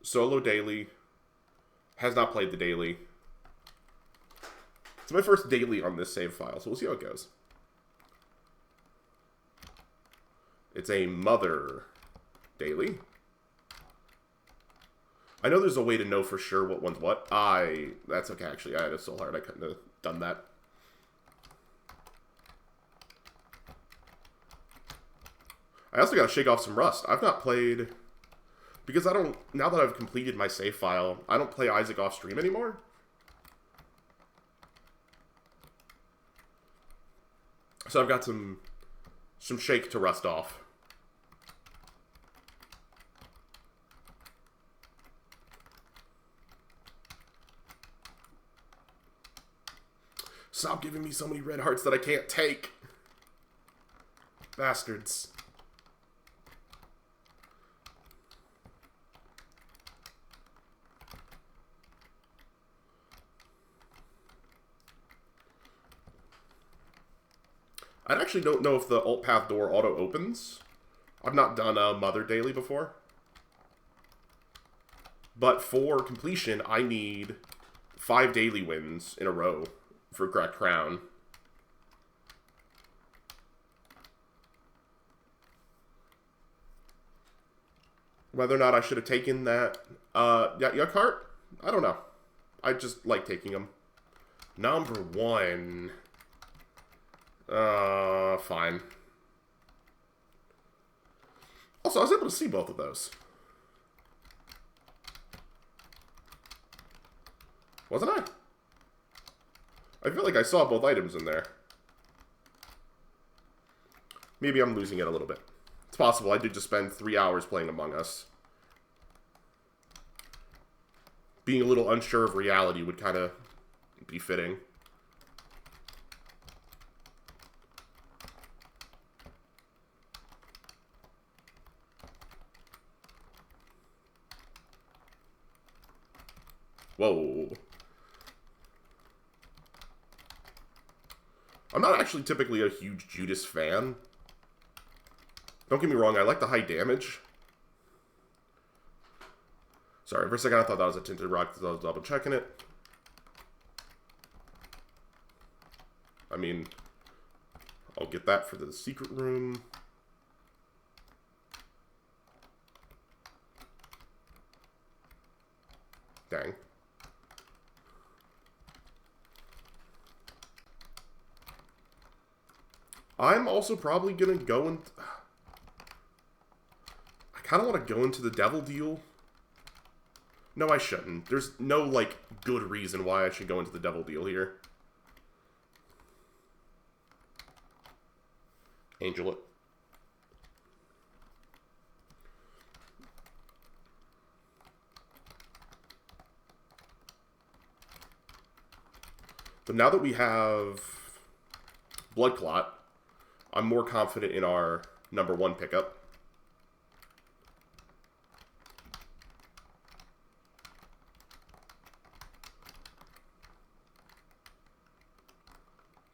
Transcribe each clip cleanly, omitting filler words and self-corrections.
Solo daily. Has not played the daily. It's my first daily on this save file, so we'll see how it goes. It's a mother daily. I know there's a way to know for sure what one's what. That's okay, actually. I had a soul heart. I couldn't have done that. I also gotta shake off some rust. I've not played... Because I don't... Now that I've completed my save file, I don't play Isaac off stream anymore. So I've got some shake to rust off. Stop giving me so many red hearts that I can't take. Bastards. I actually don't know if the alt path door auto opens. I've not done a mother daily before. But for completion, I need 5 daily wins in a row for Cracked Crown. Whether or not I should have taken that Yuck Heart, I don't know. I just like taking them. Number 1. Fine. Also, I was able to see both of those. Wasn't I? I feel like I saw both items in there. Maybe I'm losing it a little bit. It's possible. I did just spend 3 hours playing Among Us. Being a little unsure of reality would kind of be fitting. Whoa. I'm not actually typically a huge Judas fan. Don't get me wrong, I like the high damage. Sorry, for a second I thought that was a Tinted Rock because I was double checking it. I mean, I'll get that for the secret room. Dang. I'm also probably going to go and... I kind of want to go into the devil deal. No, I shouldn't. There's no, like, good reason why I should go into the devil deal here. Angel it. But now that we have Blood Clot, I'm more confident in our number 1 pickup.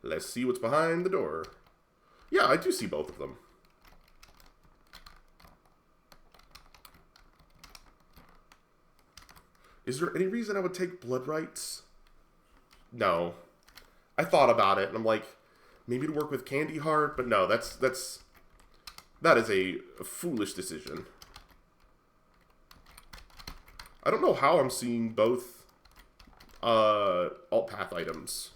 Let's see what's behind the door. Yeah, I do see both of them. Is there any reason I would take Blood Rights? No. I thought about it, and I'm like, maybe to work with Candy Heart, but no, that is a foolish decision. I don't know how I'm seeing both alt path items.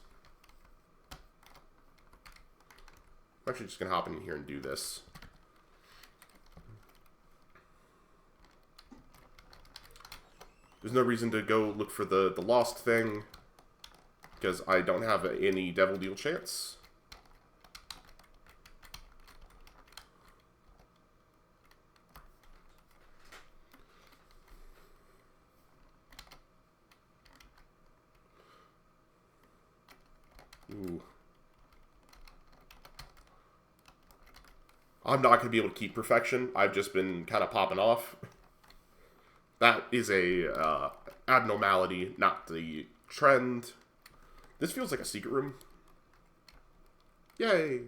I'm actually just gonna hop in here and do this. There's no reason to go look for the lost thing, because I don't have any devil deal chance. Ooh. I'm not going to be able to keep perfection. I've just been kind of popping off. That is a abnormality, not the trend. This feels like a secret room. Yay!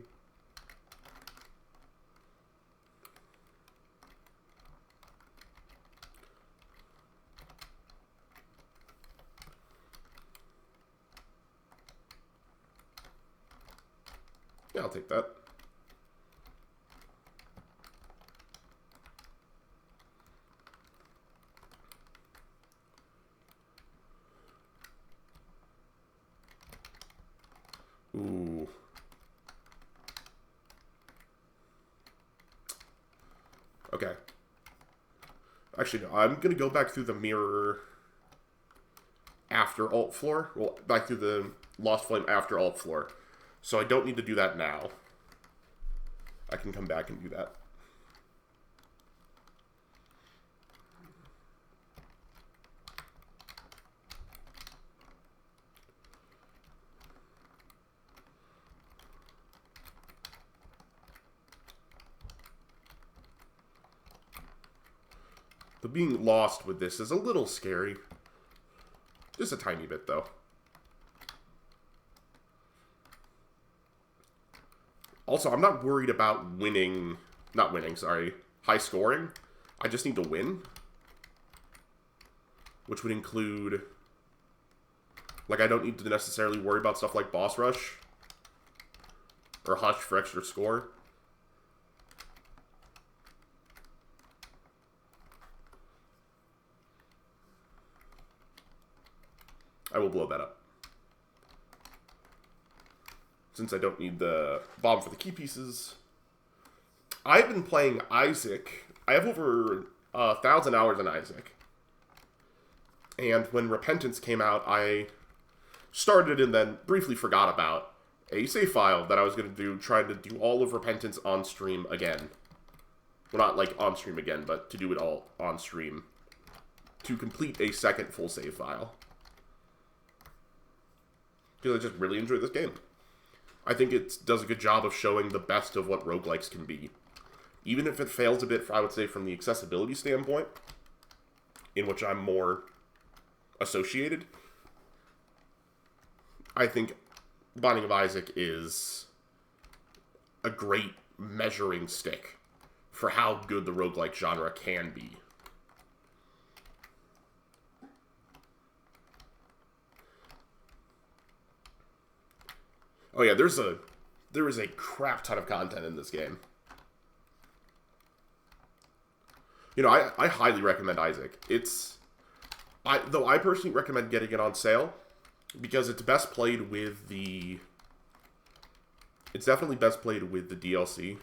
Yeah, I'll take that. Ooh. Okay. Actually, no. I'm going to go back through the mirror after alt floor. Well, back through the Lost Flame after alt floor. So I don't need to do that now. I can come back and do that. The being lost with this is a little scary. Just a tiny bit, though. Also, I'm not worried about winning... Not winning, sorry. High scoring. I just need to win. Which would include... Like, I don't need to necessarily worry about stuff like boss rush. Or hush for extra score. I will blow that up. Since I don't need the bomb for the key pieces. I've been playing Isaac. I have over 1,000 hours in Isaac. And when Repentance came out, I started and then briefly forgot about a save file that I was going to do, trying to do all of Repentance on stream again. Well, not like on stream again, but to do it all on stream. To complete a second full save file. Because I just really enjoy this game. I think it does a good job of showing the best of what roguelikes can be. Even if it fails a bit, I would say, from the accessibility standpoint, in which I'm more associated, I think Binding of Isaac is a great measuring stick for how good the roguelike genre can be. Oh yeah, there is a crap ton of content in this game. You know, I highly recommend Isaac. Though I personally recommend getting it on sale, because it's best played with the... It's definitely best played with the DLC,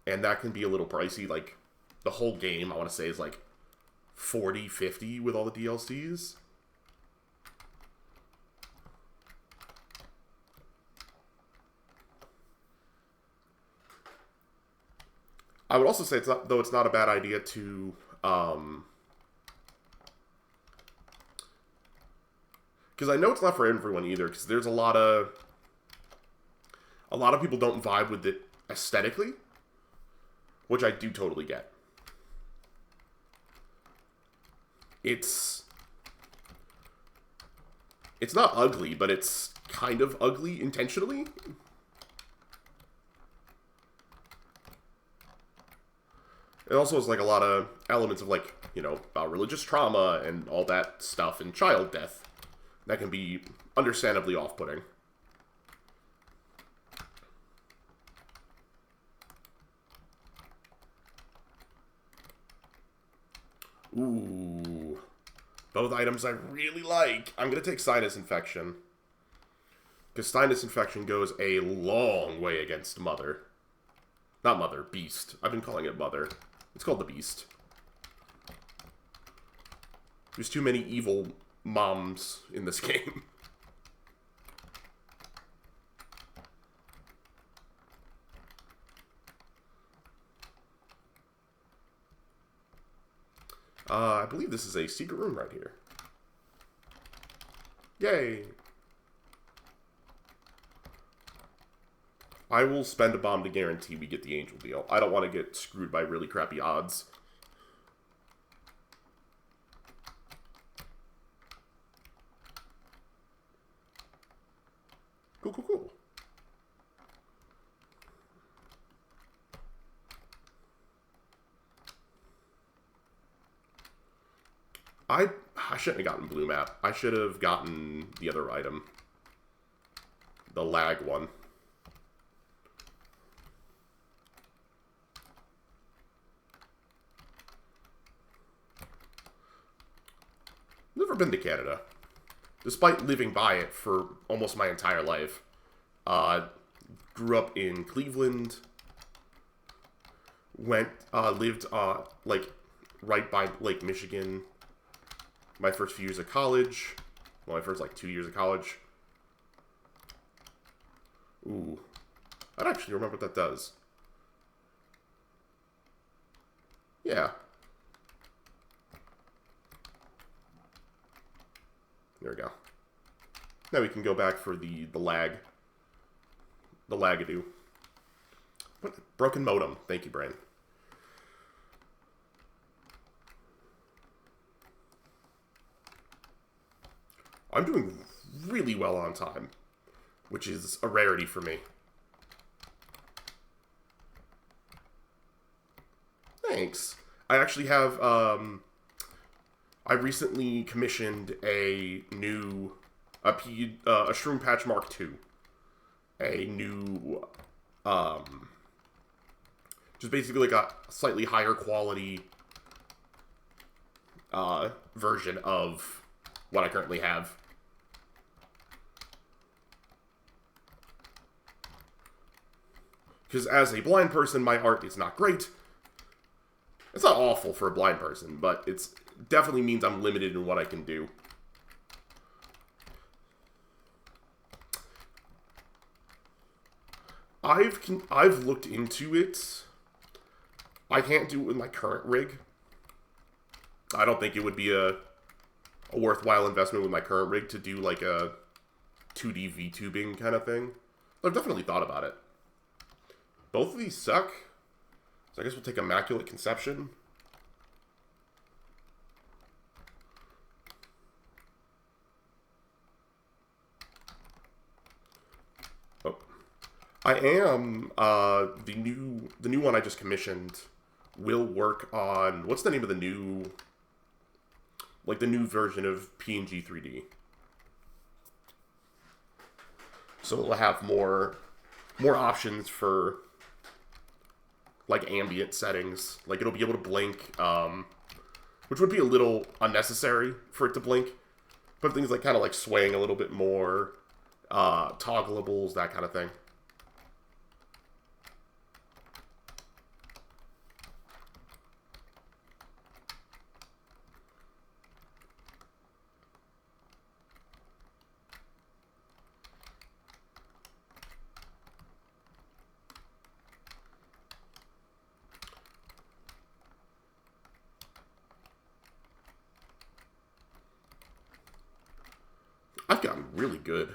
and that can be a little pricey. Like, the whole game, I want to say, is like $40, $50 with all the DLCs. I would also say, it's not a bad idea to, because I know it's not for everyone either, because there's a lot of people don't vibe with it aesthetically, which I do totally get. It's not ugly, but it's kind of ugly intentionally. It also has, like, a lot of elements of, like, you know, about religious trauma and all that stuff and child death that can be understandably off-putting. Ooh. Both items I really like. I'm going to take Sinus Infection. Because Sinus Infection goes a long way against Mother. Not Mother, Beast. I've been calling it Mother. It's called the Beast. There's too many evil moms in this game. I believe this is a secret room right here. Yay! I will spend a bomb to guarantee we get the angel deal. I don't want to get screwed by really crappy odds. Cool, cool, cool. I shouldn't have gotten blue map. I should have gotten the other item. The lag one. Never been to Canada. Despite living by it for almost my entire life. Grew up in Cleveland. Lived, like, right by Lake Michigan. My first few years of college. Well, my first, like, 2 years of college. Ooh. I don't actually remember what that does. Yeah. There we go. Now we can go back for the lag. The lagadoo. What? Broken modem. Thank you, Brain. I'm doing really well on time, which is a rarity for me. Thanks. I actually have, I recently commissioned a new, a Shroom Patch Mark II. A new, just basically like a slightly higher quality, version of what I currently have. Because as a blind person, my art is not great. It's not awful for a blind person, but it's definitely means I'm limited in what I can do. I've looked into it. I can't do it with my current rig. I don't think it would be a worthwhile investment with my current rig to do like a 2D VTubing kind of thing. But I've definitely thought about it. Both of these suck. So I guess we'll take Immaculate Conception. Oh. I am, the new one I just commissioned will work on, what's the name of the new, like the new version of PNG 3D. So it'll have more options for like ambient settings. Like it'll be able to blink, which would be a little unnecessary for it to blink. But things like kind of like swaying a little bit more, toggleables, that kind of thing. I've gotten really good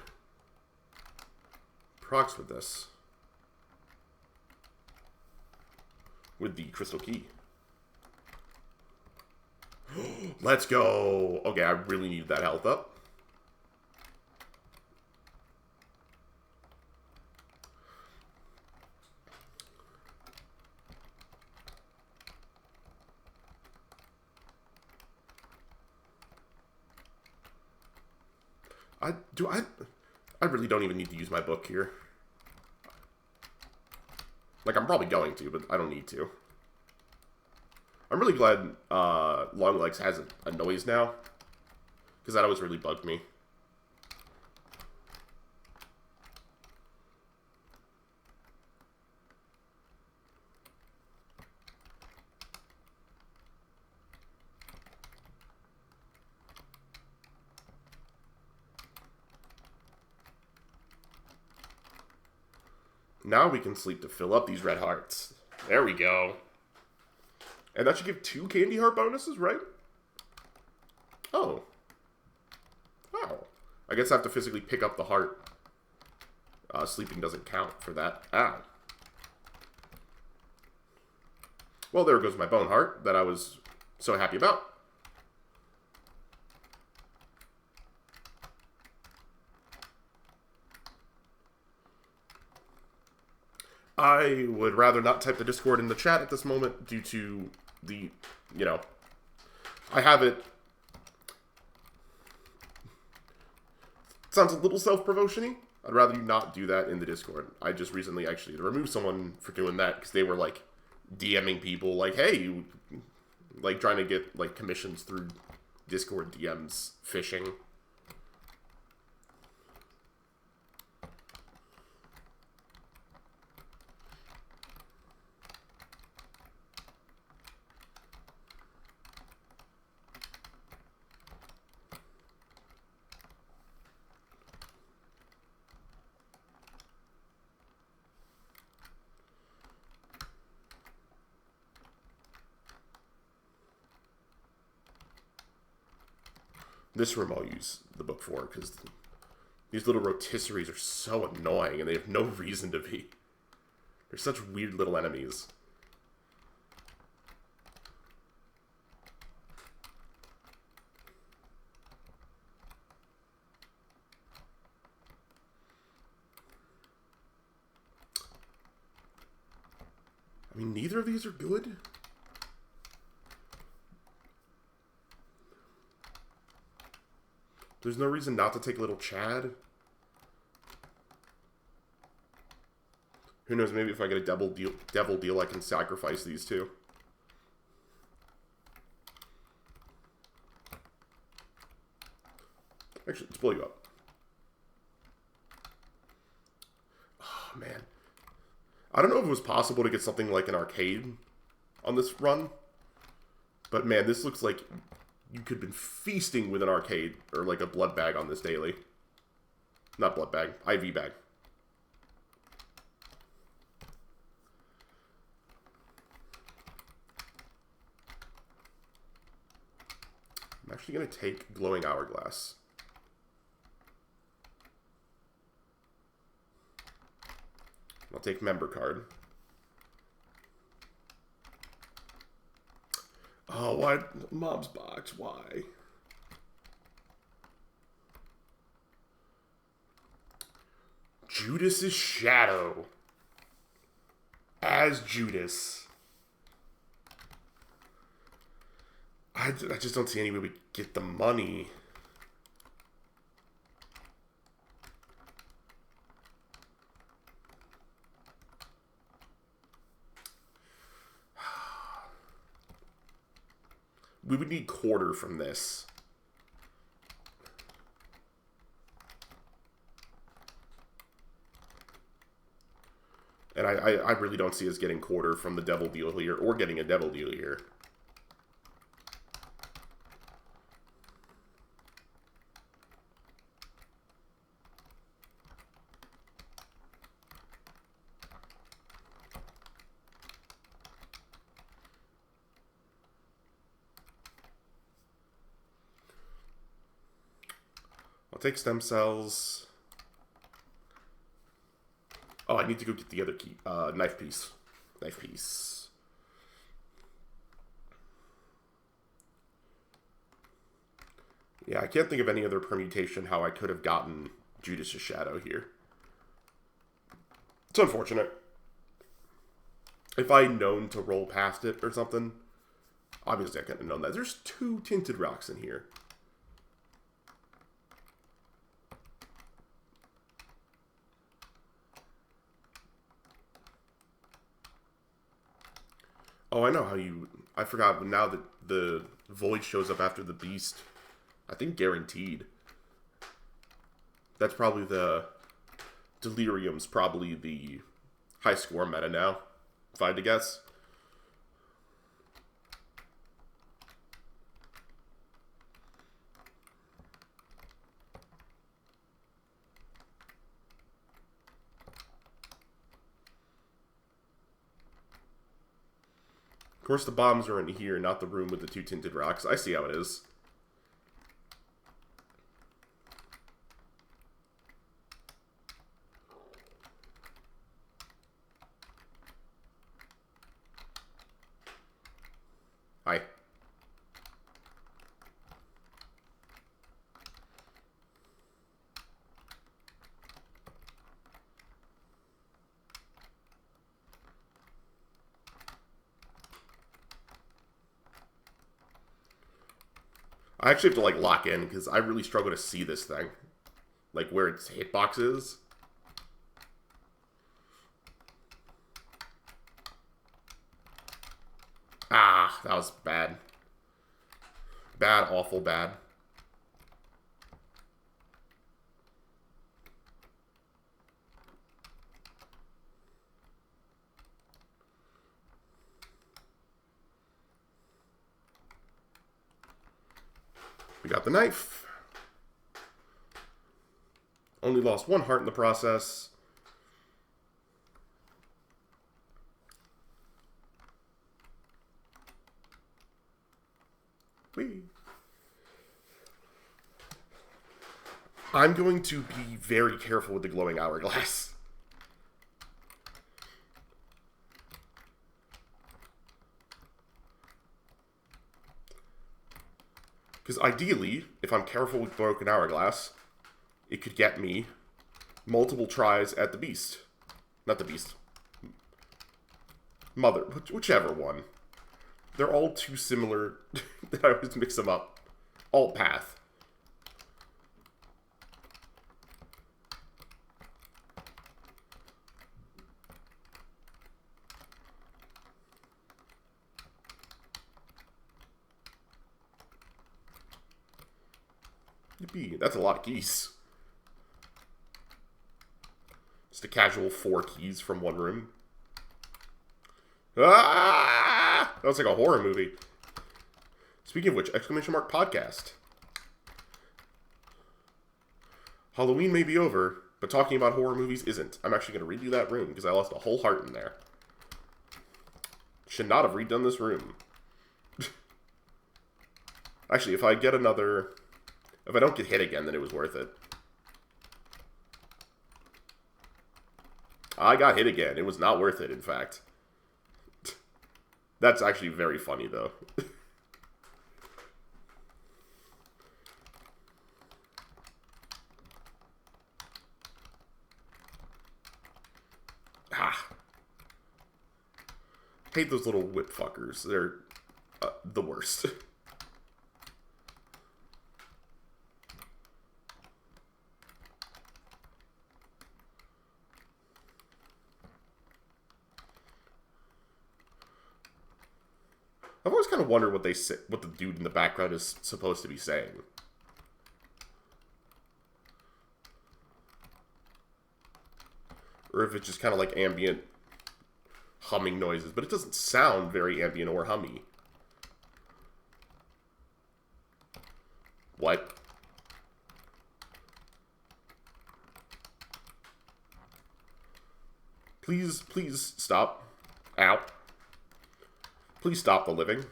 procs with this. With the crystal key. Let's go! Okay, I really need that health up. I really don't even need to use my book here. Like, I'm probably going to, but I don't need to. I'm really glad Longlegs has a noise now. Because that always really bugged me. Now we can sleep to fill up these red hearts. There we go. And that should give 2 candy heart bonuses, right? Oh. Oh. I guess I have to physically pick up the heart. Sleeping doesn't count for that. Ow. Well, there goes my bone heart that I was so happy about. I would rather not type the Discord in the chat at this moment due to the, you know, I have it. Sounds a little self-promotion-y. I'd rather you not do that in the Discord. I just recently actually removed someone for doing that because they were, like, DMing people like, hey, like, trying to get, like, commissions through Discord DMs fishing. This room I'll use the book for, because these little rotisseries are so annoying, and they have no reason to be. They're such weird little enemies. I mean, neither of these are good. There's no reason not to take little Chad. Who knows, maybe if I get a devil deal, I can sacrifice these two. Actually, let's blow you up. Oh, man. I don't know if it was possible to get something like an arcade on this run. But, man, this looks like you could have been feasting with an arcade or like a blood bag on this daily. Not blood bag, IV bag. I'm actually going to take Glowing Hourglass. I'll take Member Card. Oh, why? Mob's Box, why? Judas's Shadow. As Judas. I just don't see any way we get the money. We would need quarter from this. And I really don't see us getting quarter from the devil deal here, or getting a devil deal here. I'll take stem cells. Oh, I need to go get the other key. Knife piece. Knife piece. Yeah, I can't think of any other permutation how I could have gotten Judas's Shadow here. It's unfortunate. If I had known to roll past it or something, obviously I couldn't have known that. There's 2 tinted rocks in here. Oh, I know how you... I forgot, but now that the Void shows up after the Beast, I think guaranteed. That's probably the... Delirium's probably the high score meta now, if I had to guess. Of course, the bombs are in here, not the room with the 2 tinted rocks. I see how it is. Hi. I actually have to, like, lock in, because I really struggle to see this thing. Like, where its hitbox is. Ah, that was bad. Bad, awful, bad. We got the knife. Only lost 1 heart in the process. Whee. I'm going to be very careful with the glowing hourglass. Because ideally, if I'm careful with broken hourglass, it could get me multiple tries at the beast. Not the beast. Mother. Whichever one. They're all too similar that I always mix them up. Alt path. Yippee, that's a lot of keys. Just a casual 4 keys from one room. Ah! That was like a horror movie. Speaking of which, exclamation mark podcast. Halloween may be over, but talking about horror movies isn't. I'm actually going to redo that room because I lost a whole heart in there. Should not have redone this room. Actually, if I get another... If I don't get hit again, then it was worth it. I got hit again. It was not worth it, in fact. That's actually very funny, though. Ah. Hate those little whip fuckers. They're the worst. I've always kind of wondered what they say, what the dude in the background is supposed to be saying. Or if it's just kind of like ambient humming noises, but it doesn't sound very ambient or hummy. What? Please, please stop. Ow. Please stop the living.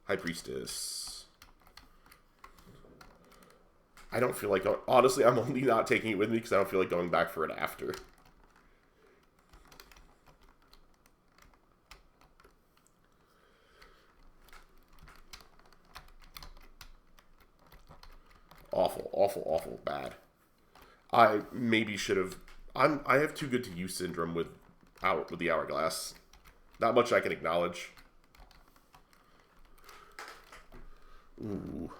High Priestess. I don't feel like... Honestly, I'm only not taking it with me because I don't feel like going back for it after. Awful, awful, awful bad. I maybe should have... I have too good to use syndrome with the hourglass. Not much I can acknowledge. Ooh.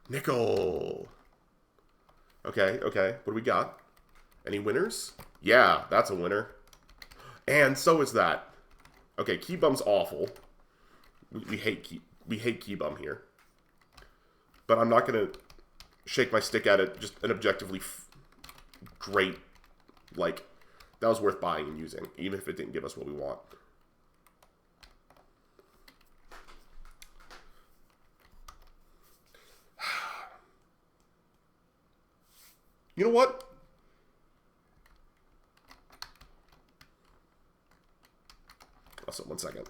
Nickel. Okay, okay. What do we got? Any winners? Yeah, that's a winner. And so is that. Okay, key bum's awful. We hate key bum here. But I'm not gonna shake my stick at it. Just an objectively great, like, that was worth buying and using, even if it didn't give us what we want. You know what? Also, 1 second.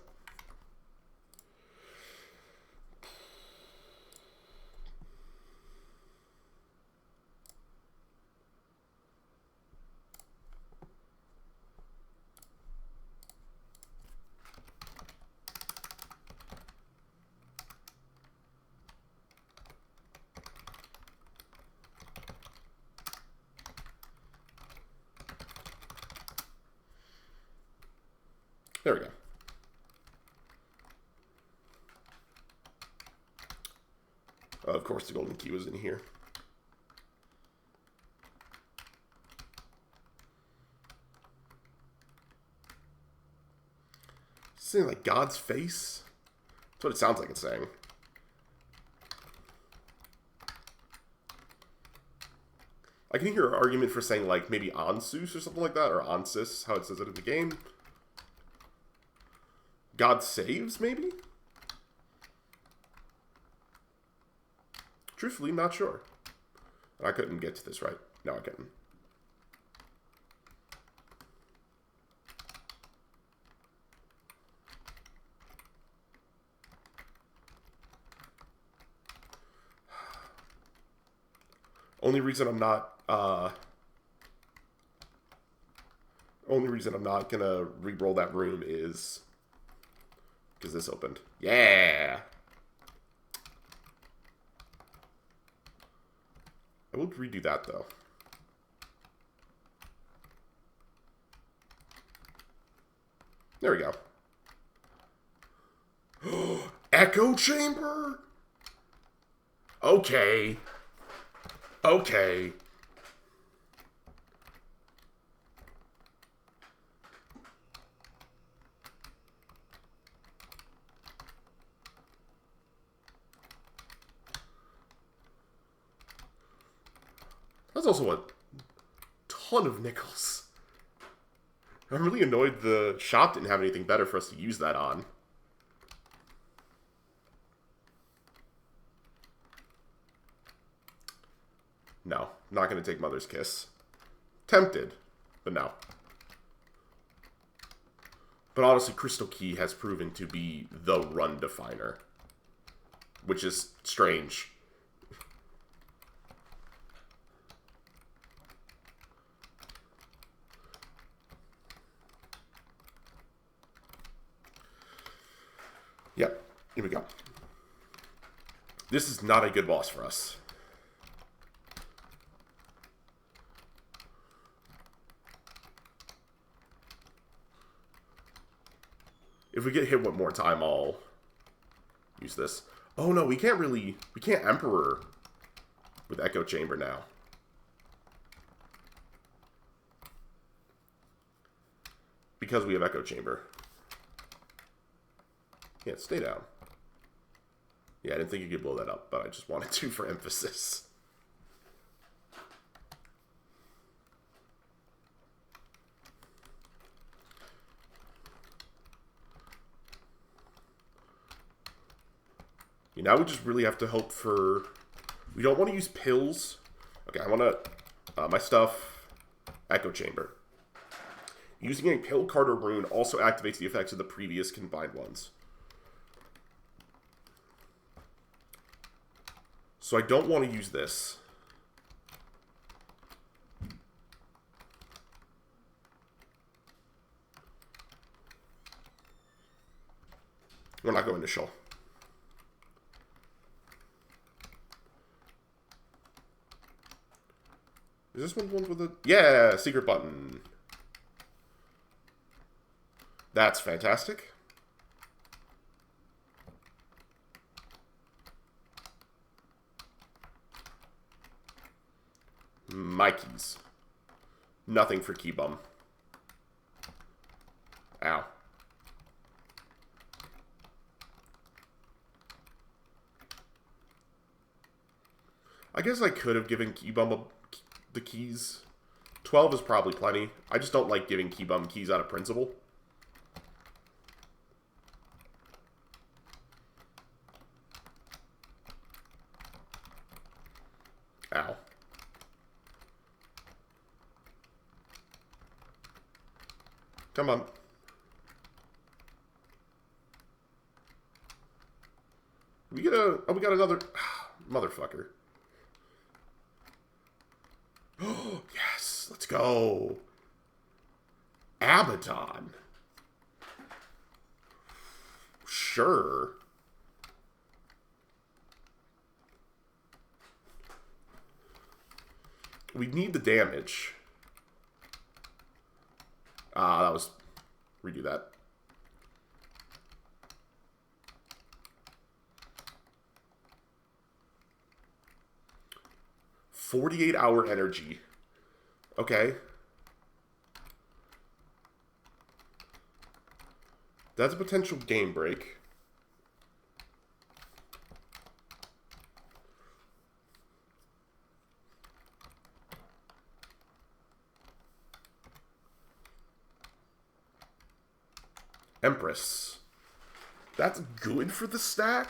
There we go. Of course, the golden key was in here. saying like God's face? That's what it sounds like it's saying. I can hear an argument for saying like maybe Ansus or something like that, or Ansis, how it says it in the game. God saves, maybe? Truthfully, not sure. I couldn't get to this right. No, I couldn't. Only reason I'm not gonna re-roll that room is because this opened. Yeah. I will redo that though. There we go. Echo chamber? Okay. Okay. That's also a ton of nickels. I'm really annoyed the shop didn't have anything better for us to use that on. No, not going to take Mother's Kiss. Tempted, but no. But honestly, Crystal Key has proven to be the run definer, which is strange. Yep, here we go. This is not a good boss for us. If we get hit one more time, I'll use this. Oh no, we can't Emperor with Echo Chamber now. Because we have Echo Chamber. Yeah, stay down. Yeah, I didn't think you could blow that up, but I just wanted to for emphasis. Now we just really have to hope for... We don't want to use pills. Okay, I want to... my stuff... Echo Chamber. Using a pill card or rune also activates the effects of the previous combined ones. So I don't want to use this. We're not going to Shul. Is this one with a... Yeah, secret button. That's fantastic. My keys. Nothing for key bum. Ow. I guess I could have given key bum the keys. 12 is probably plenty. I just don't like giving key bum keys out of principle. Ow. Come on. We get a... Oh, we got another... Motherfucker. Oh, yes. Let's go. Abaddon. Sure. We need the damage. That was... Redo that. "48-hour energy." Okay. That's a potential game break. Empress. That's good for the stack.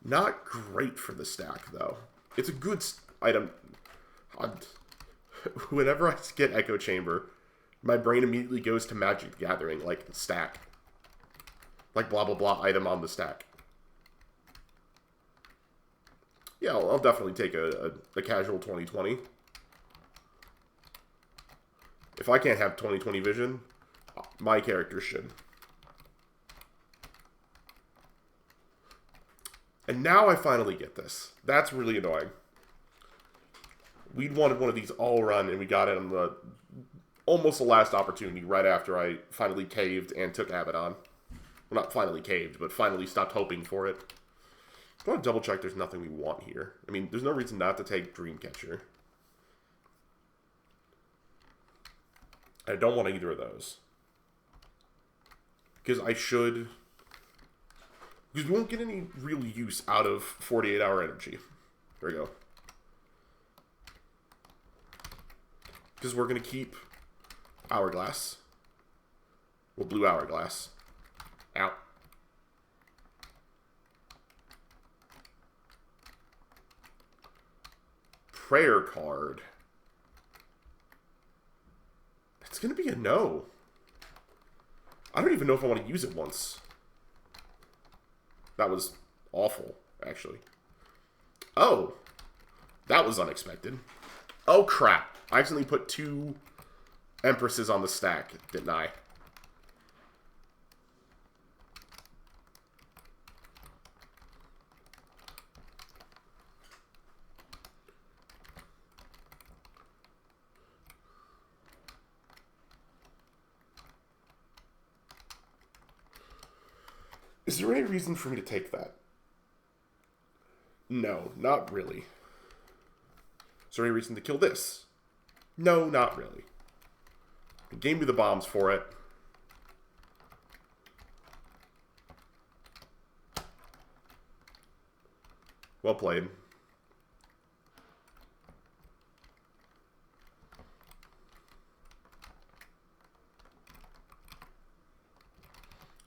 Not great for the stack, though. It's a good item. Whenever I get Echo Chamber, my brain immediately goes to Magic the Gathering, like stack. Like blah blah blah item on the stack. Yeah, I'll definitely take a casual 2020. If I can't have 2020 vision, my character should. And now I finally get this. That's really annoying. We wanted one of these all run, and we got it on the almost the last opportunity right after I finally caved and took Abaddon. Well, not finally caved, but finally stopped hoping for it. I want to double check there's nothing we want here. I mean, there's no reason not to take Dreamcatcher. I don't want either of those. Because I should... Because we won't get any real use out of 48-hour energy. There we go. Because we're going to keep Hourglass. Well, Blue Hourglass. Out. Prayer card. It's going to be a no. I don't even know if I want to use it once. That was awful, actually. Oh. That was unexpected. Oh, crap. I accidentally put 2 Empresses on the stack, didn't I? Is there any reason for me to take that? No, not really. Is there any reason to kill this? No, not really. It gave me the bombs for it. Well played.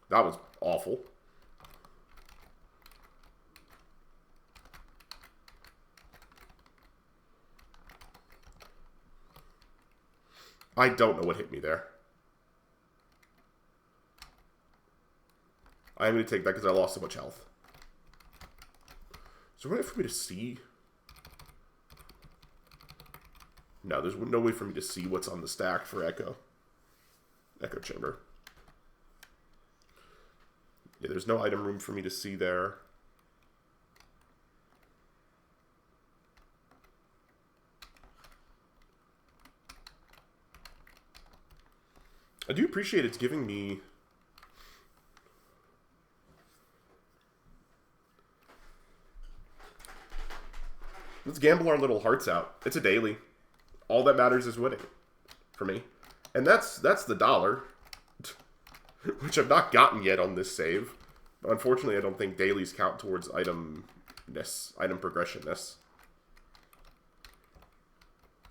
That was awful. I don't know what hit me there. I am going to take that because I lost so much health. Is there a way for me to see? No, there's no way for me to see what's on the stack for Echo. Echo Chamber. Yeah, there's no item room for me to see there. I do appreciate it's giving me... Let's gamble our little hearts out. It's a daily. All that matters is winning. For me. And that's the dollar. Which I've not gotten yet on this save. But unfortunately, I don't think dailies count towards itemness. Item progressionness.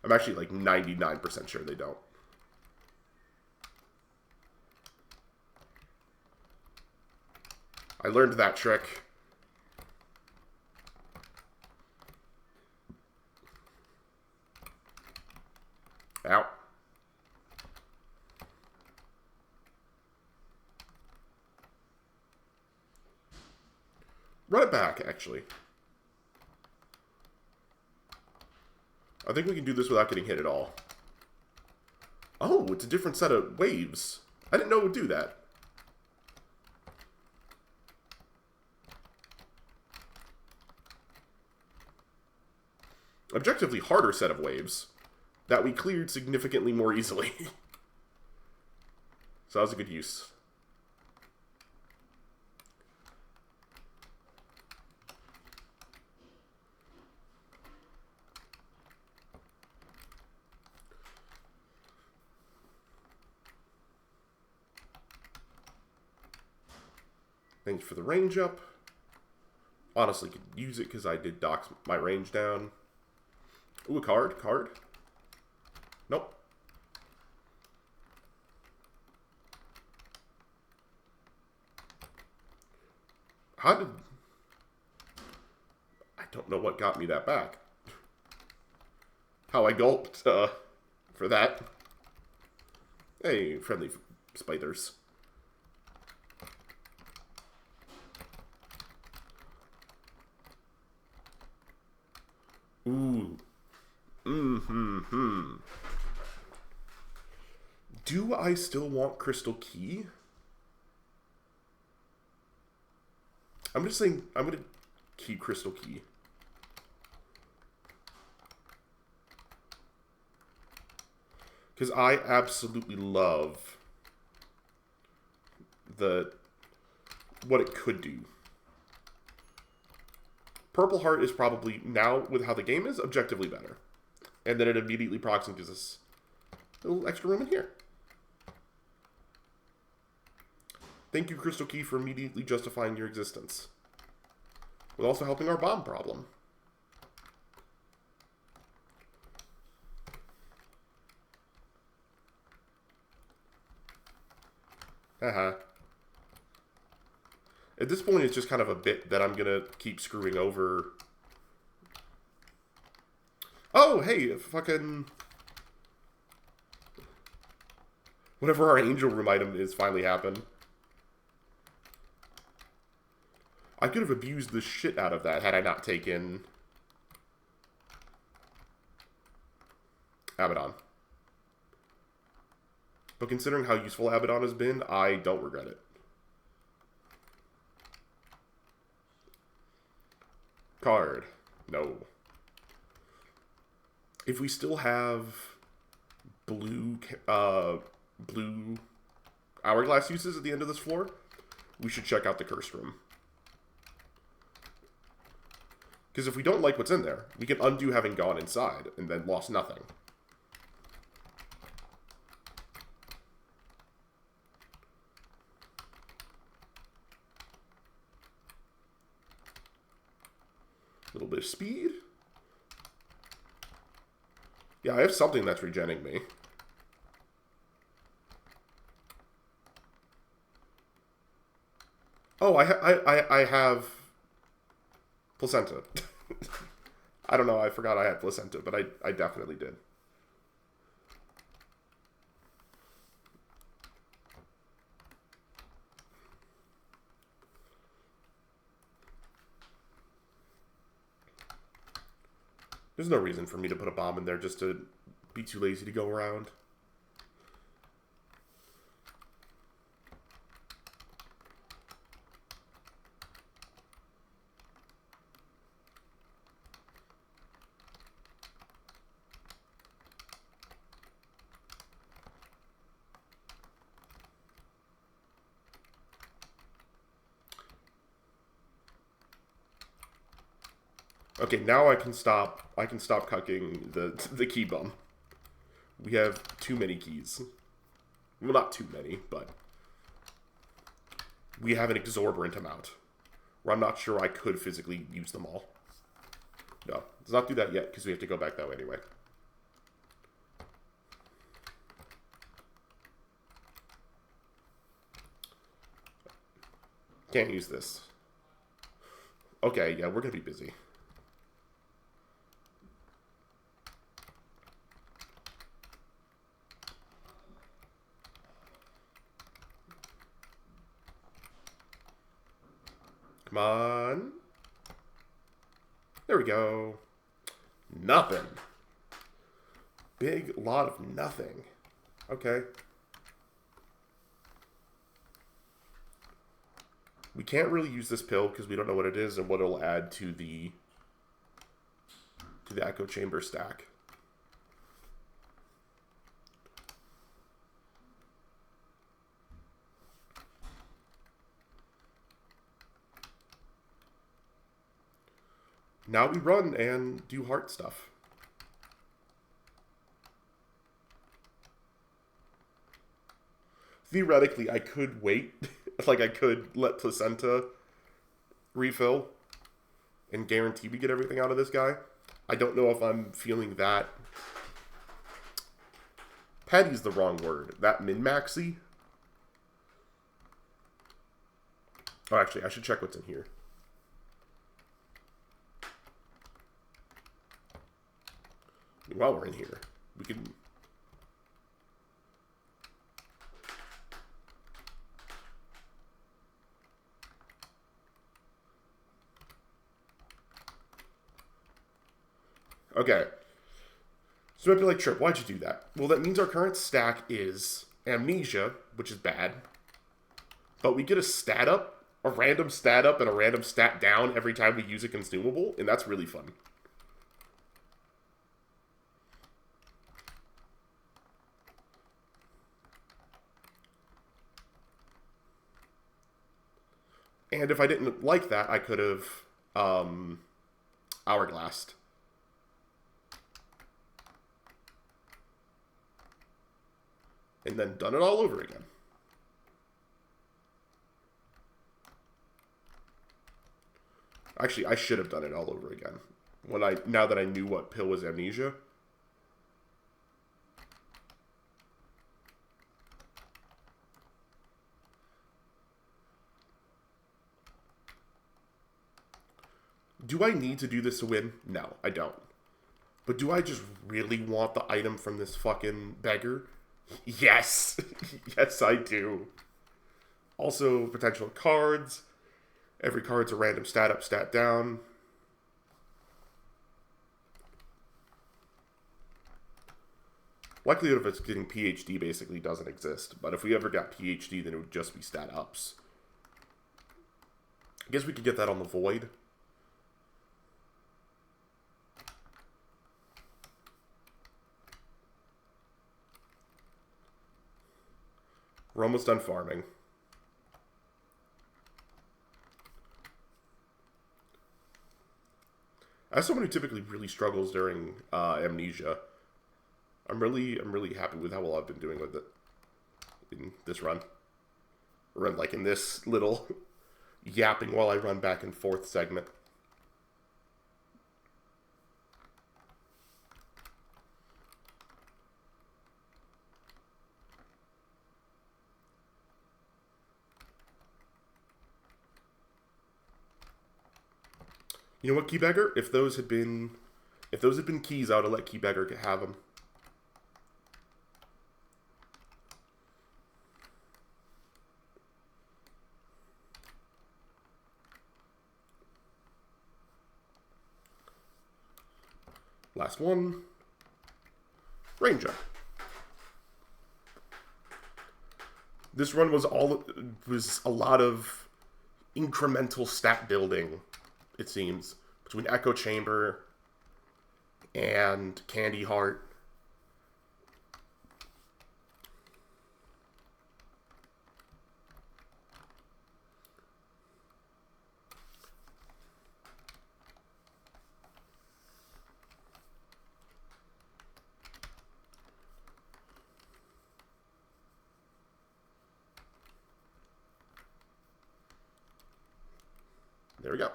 I'm actually like 99% sure they don't. I learned that trick. Ow. Run it back, actually. I think we can do this without getting hit at all. Oh, it's a different set of waves. I didn't know it would do that. Objectively harder set of waves that we cleared significantly more easily. So that was a good use. Thanks for the range up. Honestly, could use it because I did dock my range down. Ooh, a card. Nope. How did... I don't know what got me that back. How I gulped for that. Hey, friendly spiders. Ooh. Do I still want Crystal Key? I'm just saying, I'm going to keep Crystal Key. Because I absolutely love what it could do. Purple Heart is probably, now with how the game is, objectively better. And then it immediately procs and gives us a little extra room in here. Thank you, Crystal Key, for immediately justifying your existence. With also helping our bomb problem. Haha. At this point, it's just kind of a bit that I'm going to keep screwing over. Oh, hey, fucking... whatever our Angel Room item is finally happened. I could have abused the shit out of that had I not taken Abaddon. But considering how useful Abaddon has been, I don't regret it. Card. No. If we still have blue hourglass uses at the end of this floor, we should check out the Cursed Room. Because if we don't like what's in there, we can undo having gone inside and then lost nothing. A little bit of speed. Yeah, I have something that's regenning me. Oh, I have placenta. I don't know, I forgot I had placenta, but I definitely did. There's no reason for me to put a bomb in there just to be too lazy to go around. Okay, now I can stop cucking the key bum. We have too many keys. Well, not too many, but we have an exorbitant amount. Where I'm not sure I could physically use them all. No, let's not do that yet, because we have to go back that way anyway. Can't use this. Okay, yeah, we're gonna be busy. Come on. There we go. Nothing. Big lot of nothing. Okay. We can't really use this pill because we don't know what it is and what it'll add to the echo chamber stack. Now we run and do heart stuff. Theoretically, I could wait like I could let Placenta refill and guarantee we get everything out of this guy. I don't know if I'm feeling that. Petty's the wrong word. That min-maxy? Oh, actually, I should check what's in here. While we're in here, we can... Okay. So you might be like, Trip, why'd you do that? Well, that means our current stack is Amnesia, which is bad. But we get a stat up, a random stat up, and a random stat down every time we use a consumable, and that's really fun. And if I didn't like that, I could have hourglassed. And then done it all over again. Actually, I should have done it all over again. Now that I knew what pill was Amnesia. Do I need to do this to win? No, I don't. But do I just really want the item from this fucking beggar? Yes! Yes, I do. Also, potential cards. Every card's a random stat up, stat down. Likelihood of us getting PhD basically doesn't exist. But if we ever got PhD, then it would just be stat ups. I guess we could get that on the Void. We're almost done farming. As someone who typically really struggles during Amnesia, I'm really happy with how well I've been doing with it in this run. Or like in this little yapping while I run back and forth segment. You know what, Keybagger? If those had been keys, I would have let Keybagger have them. Last one. Ranger. This run was a lot of incremental stat building. It seems, between Echo Chamber and Candy Heart. There we go.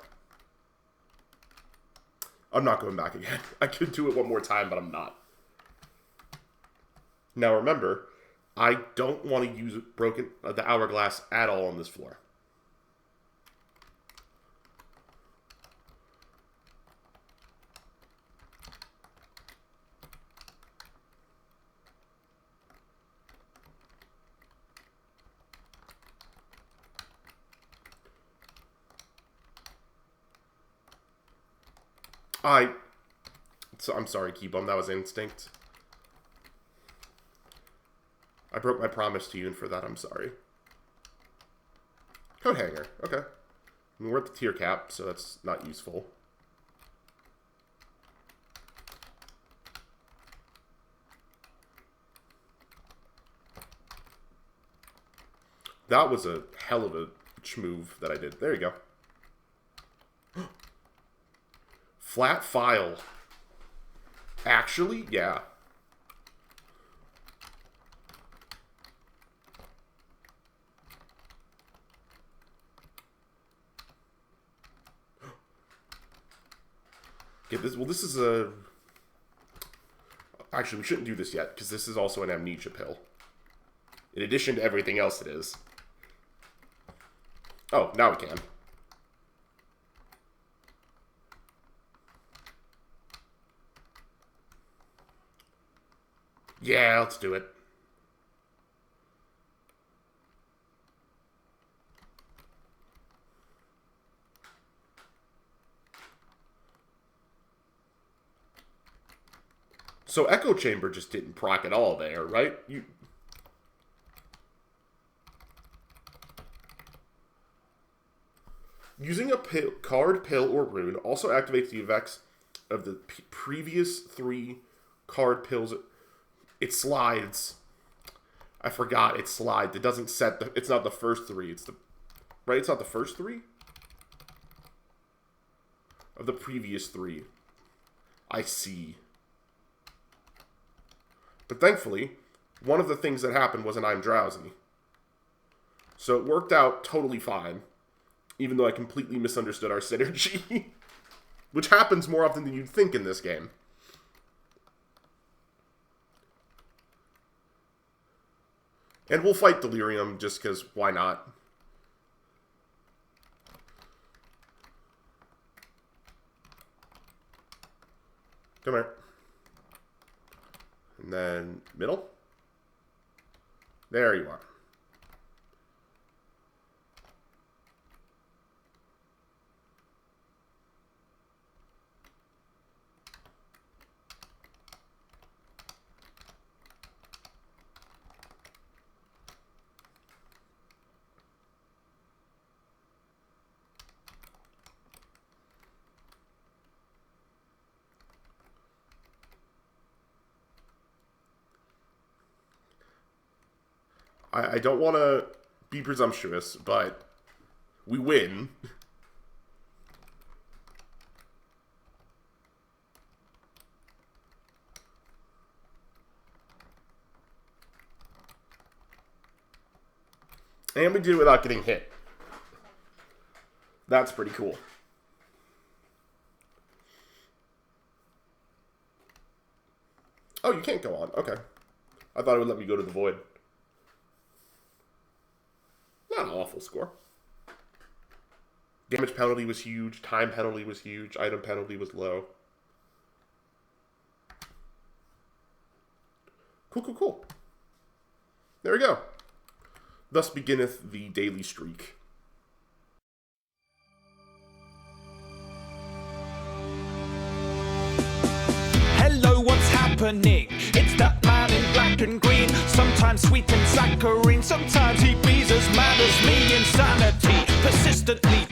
I'm not going back again. I could do it one more time, but I'm not. Now remember, I don't want to use the hourglass at all on this floor. I'm sorry, Keybum, that was instinct. I broke my promise to you, and for that, I'm sorry. Coat hanger, okay. I mean, we're at the tier cap, so that's not useful. That was a hell of a move that I did. There you go. Flat file. Actually, yeah. Okay, this is a... Actually, we shouldn't do this yet, because this is also an amnesia pill. In addition to everything else it is. Oh, now we can. Yeah, let's do it. So Echo Chamber just didn't proc at all there, right? Using a card, pill, or rune also activates the effects of the previous 3 card pills. It slides. I forgot it slides. It doesn't set the... It's not the first 3. It's the... Right? It's not the first 3? Of the previous 3. I see. But thankfully, one of the things that happened was an I'm drowsy. So it worked out totally fine. Even though I completely misunderstood our synergy. Which happens more often than you'd think in this game. And we'll fight Delirium just because why not? Come here. And then middle. There you are. I don't want to be presumptuous, but we win. And we did it without getting hit. That's pretty cool. Oh, you can't go on. Okay. I thought it would let me go to the void. Not an awful score. Damage penalty was huge. Time penalty was huge. Item penalty was low. Cool, cool, cool. There we go. Thus beginneth the daily streak. Hello, what's happening? It's that man in black and green. Sometimes sweet and saccharine. Sometimes he be as mad as me. Insanity, persistently